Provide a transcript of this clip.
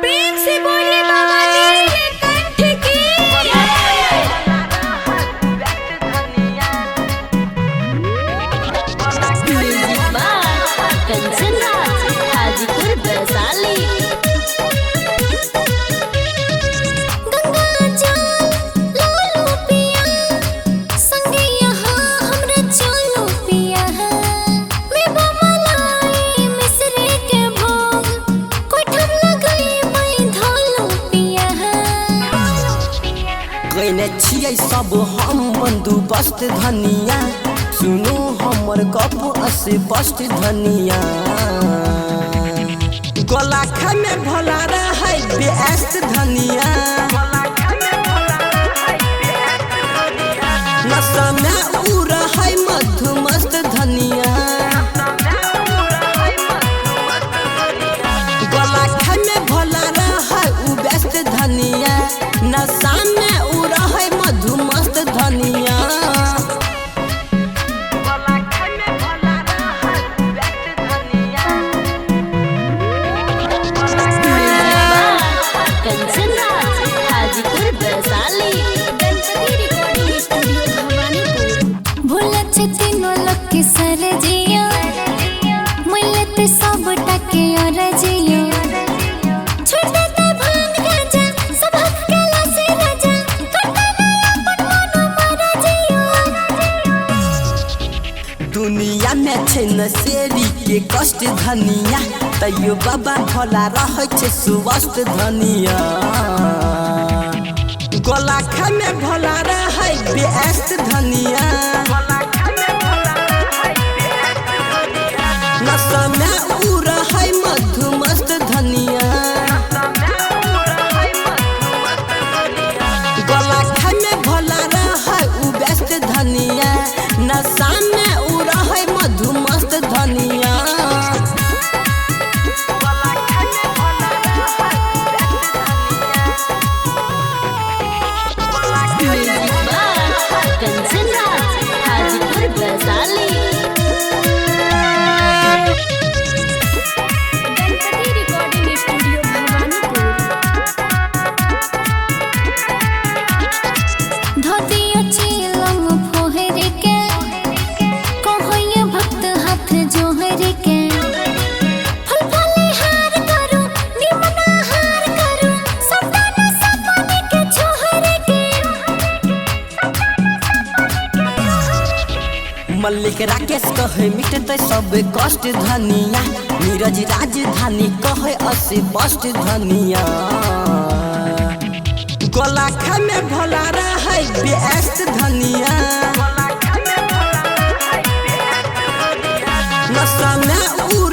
प्रेम से बोलिए बाबा नीलकंठ की। Music by Kanchan Raj, Hajipur Vaishali. गंगा जल लालो पिया, संगे यहाँ हमरा चलो पिया। मेवा मलाई मिसरी के भोग, कोठम लगई मैं धोलो पिया। कहने छियै सब हम बंदोबस्त धनिया, सुनो हमर गप अस्पष्ट धनिया। गलाखा में भला रहे व्यस्त धनिया, नशा में उ रहे मधुमस्त धनिया। गलाखा में भला रहे उ व्यस्त धनिया, नशा में उ रहे मधुमस्त धनिया। कंचन राज, हाजीपुर वैशाली। Ganpati recording studio Bhawanipur. भोला छतिनो लक्की सरजिया, मिलत सब टके और जिया। छोटे ते भांग गाजा, सब हक केला से राजा। कटा नया अपन मनो मारा जिया। दुनिया में छै नशेरी के कष्ट धनिया, तैयो बाबा भला रहे छै सुवस्थ धनिया। गलाखा में भला रहे व्यस्त धनिया, नशा में उ रहे मधुमस्त धनिया। गलाखा में भला रहे उ व्यस्त धनिया, नशा में उ रहे मधुमस्त धनिया। Music by Kanchan Raj, Hajipur Vaishali. Ganpati recording studio Bhawanipur. धोती चिलम फोहर के, कहैया भक्त हाथ जोहर के। फल फले हार करू, निमन हार करू, सपना सपने के छोहर के। मल्लिक राकेश कहे मिटते सब कष्ट धनिया, नीरज राजधानी कहे अस्पष्ट धनिया। गलाखा में भला रहे व्यस्त धनिया, नशा में उ